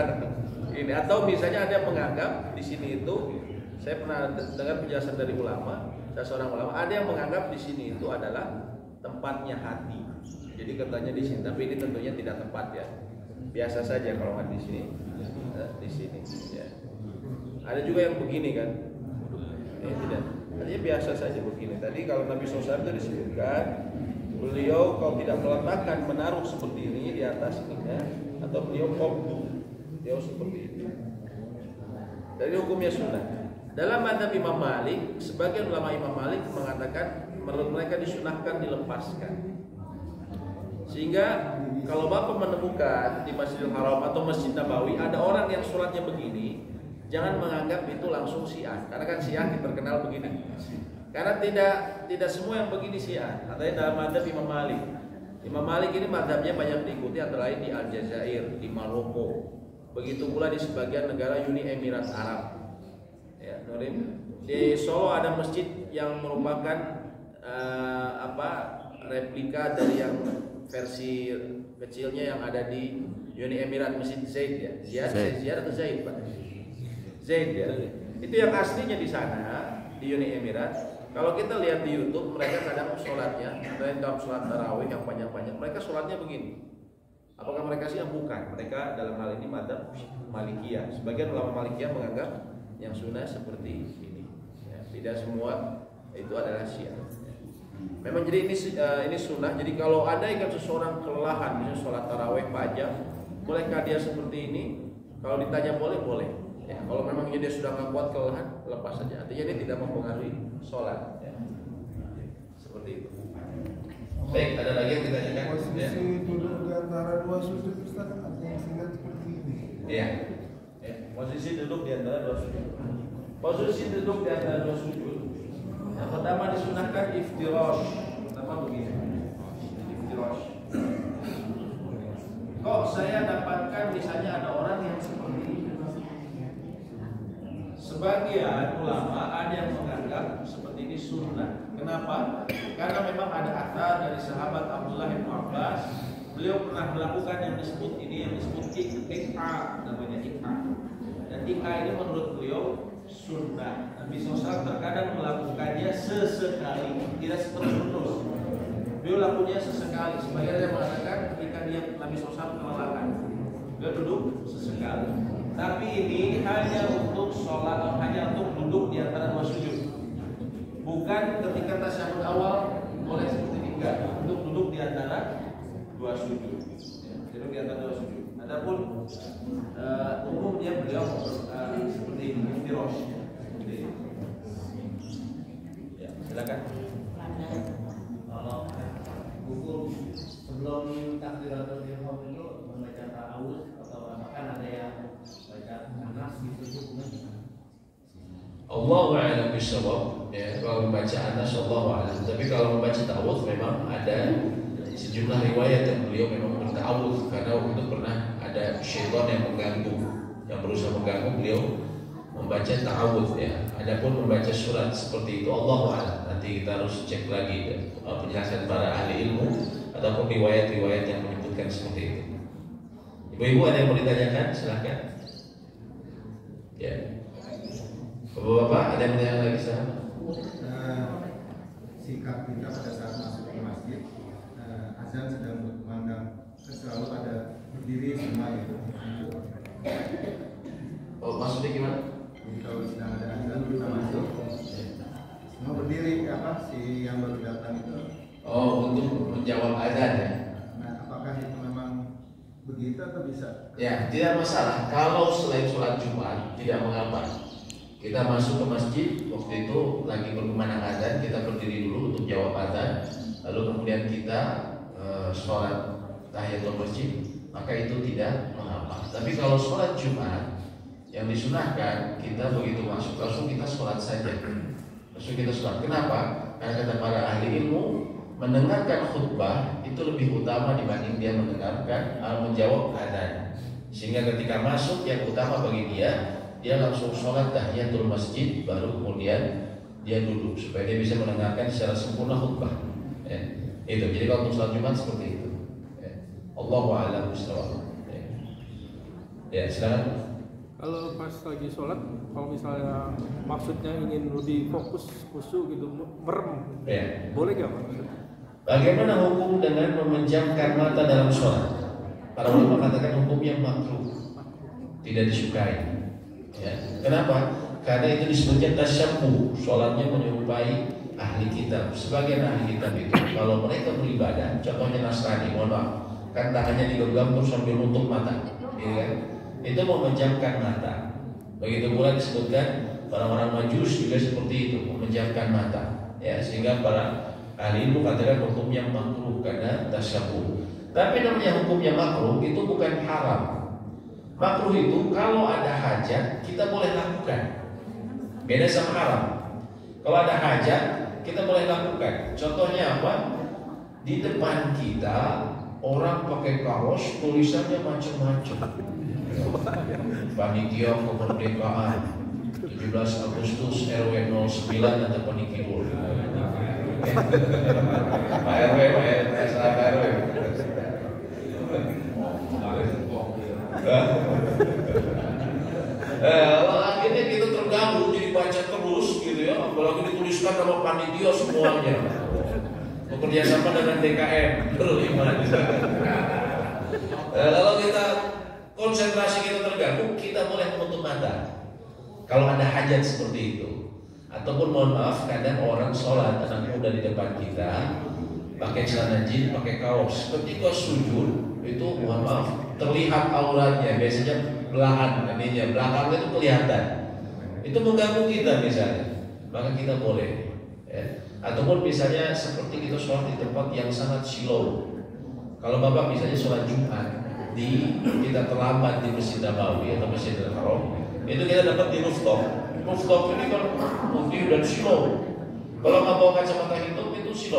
ini. Atau misalnya ada yang menganggap di sini itu, saya pernah dengar penjelasan dari seorang ulama, ada yang menganggap di sini itu adalah tempatnya hati. Jadi katanya di sini, tapi ini tentunya tidak tepat ya. Biasa saja kalau nggak di sini, ya. Ada juga yang begini kan, tidak. Artinya biasa saja begini. Tadi kalau Nabi SAW itu disebutkan beliau kalau tidak meletakkan menaruh seperti ini di atas ininya, atau beliau qabdu, beliau seperti itu. Dari hukumnya sunnah. Dalam mazhab Imam Malik, sebagian ulama Imam Malik mengatakan menurut mereka disunahkan dilepaskan. Sehingga kalau Bapak menemukan di Masjidil Haram atau Masjid Nabawi ada orang yang sholatnya begini, jangan menganggap itu langsung Syiah. Karena kan Syiah terkenal begini. Karena tidak semua yang begini Syiah. Katanya dalam mazhab Imam Malik. Imam Malik ini mazhabnya banyak diikuti, antara lain di Aljazair, di Maroko. Begitu pula di sebagian negara Uni Emirat Arab. Ya, di Solo ada masjid yang merupakan replika dari yang versi kecilnya yang ada di Uni Emirat, Masjid Zaid ya. Ziyad atau Zaid Pak? Zaid ya. Itu yang aslinya di sana di Uni Emirat. Kalau kita lihat di YouTube, mereka kadang sholatnya, dalam sholat tarawih yang panjang-panjang, mereka sholatnya begini. Apakah mereka Syiah? Bukan. Mereka dalam hal ini mazhab Malikiyah. Sebagian ulama Malikiyah menganggap yang sunnah seperti ini. Ya, tidak semua itu adalah Syiah. Memang jadi ini sunnah. Jadi kalau ada yang seseorang kelelahan, misalnya sholat tarawih panjang, bolehkah dia seperti ini? Kalau ditanya boleh. Ya, kalau memang dia sudah nggak kuat kelelahan, lepas saja. Artinya ini tidak mempengaruhi sholat. Ya. Seperti itu. Baik, ada lagi yang ditanyakan? Posisi duduk di antara dua sujud Ustaz, ada yang singkat seperti ini. Iya. Ya, posisi duduk di antara dua sujud. Posisi duduk di antara dua sujud. Yang pertama disunahkan iftirash. Pertama begini. Iftirash. Kok saya dapatkan misalnya ada orang yang seperti ini? Sebagian ulama ada yang menganggap seperti ini sunnah. Kenapa? Karena memang ada athar dari sahabat Abdullah bin Abbas. Beliau pernah melakukan yang disebut ik'a, namanya ik'a. Dan ik'a ini menurut beliau sunnah. Nabi SAW terkadang melakukannya sesekali, tidak terus-menerus. Beliau lakukannya sesekali. Sebagian yang mengatakan ketika dia Nabi SAW kelelahan, beliau duduk sesekali. Tapi ini hanya untuk sholat, hanya untuk duduk di antara dua sujud. Bukan ketika tasyahud awal boleh seperti ini, enggak. Untuk duduk di antara dua sujud. Duduk di antara dua sujud. Adapun umumnya beliau seperti ini, iftirash. Ya, silakan. Kalau hukum sebelum takbiratul ihram itu membaca ta'awudz atau bahkan ada yang baca Anas gitu hukumnya. Allahu a'lam bishawab. Ya, kalau membaca Anas Allahu a'lam. Tapi kalau membaca ta'awudz memang ada sejumlah riwayat yang beliau memang berta'awudz karena waktu itu pernah ada syaitan yang mengganggu, yang berusaha mengganggu beliau membaca ta'awudz ya. Adapun membaca surat seperti itu Allahu a'lam. Nanti kita harus cek lagi penjelasan para ahli ilmu ataupun riwayat-riwayat yang menyebutkan seperti itu. Ibu-ibu ada yang mau ditanyakan? Silahkan. Ya. Bapak-bapak ada yang bertanya lagi sekarang? Sikap kita pada saat masuk ke masjid, azan sedang berkumandang, selalu ada berdiri semua itu. Oh, maksudnya gimana? Jadi kalau sedang ada azan kita masuk, semua berdiri si yang baru datang itu. Oh, untuk menjawab azan ya? Nah, apakah itu memang begitu atau bisa? Ya, tidak masalah. Kalau selain sholat Jumat tidak mengapa. Kita masuk ke masjid, waktu itu lagi berkumandang azan, kita berdiri dulu untuk jawab azan, lalu kemudian kita sholat tahiyatul masjid, maka itu tidak mengapa. Tapi kalau sholat Jumat yang disunahkan, kita begitu masuk langsung kita sholat saja, langsung kita sholat. Kenapa? Karena kata para ahli ilmu, mendengarkan khutbah itu lebih utama dibanding dia mendengarkan menjawab azan. Sehingga ketika masuk yang utama bagi dia langsung sholat tahiyatul masjid, baru kemudian dia duduk supaya dia bisa mendengarkan secara sempurna khutbah. Ya, itu. Jadi kalau untuk sholat Jumat seperti itu. Ya. Allahu a'lam bishawab. Ya, silakan. Kalau pas lagi sholat, kalau misalnya maksudnya ingin lebih fokus, khusyuk gitu, merem, Ya. boleh gak Pak? Bagaimana hukum dengan memejamkan mata dalam sholat? Para ulama katakan hukumnya makruh, tidak disukai. Ya. Kenapa? Karena itu disebutnya tasyabbuh, sholatnya menyerupai ahli kitab. Sebagian ahli kitab itu kalau mereka beribadah, contohnya Nasrani, mohon maaf, kan tangannya digenggam terus sambil nutup mata, ya kan? Itu memejamkan mata. Begitu pula disebutkan orang-orang Majus juga seperti itu, memejamkan mata. Ya, sehingga para ahli ilmu katakan hukumnya makruh karena tasyabbuh. Tapi namanya hukumnya makruh itu bukan haram. Makruh itu kalau ada hajat kita boleh lakukan. Beda sama haram. Kalau ada hajat kita boleh lakukan. Contohnya apa? Di depan kita orang pakai kaos tulisannya macam-macam. Panitia kemerdekaan 17 Agustus RW 09 atau Panikibul. Pak RW, Pak RW. Akhirnya kita terganggu jadi baca terus gitu ya, apalagi dituliskan nama panitia semuanya, bekerja sama dengan DKM berlima. Kalau kita konsentrasi kita terganggu, kita boleh menutup mata. Kalau ada hajat seperti itu, ataupun mohon maaf kadang orang sholat anak muda di depan kita pakai celana jeans, pakai kaos, ketika sujud itu mohon maaf terlihat auratnya, biasanya belahan ininya, belakangnya itu kelihatan, itu mengganggu kita misalnya, maka kita boleh ya. Ataupun misalnya seperti kita sholat di tempat yang sangat silau. Kalau bapak misalnya sholat Jumat kita terlambat di Masjid Nabawi atau Masjidil Haram, itu kita dapat di rooftop. rooftop ini kan putih dan slow. Kalau nggak bawa kacamata hitam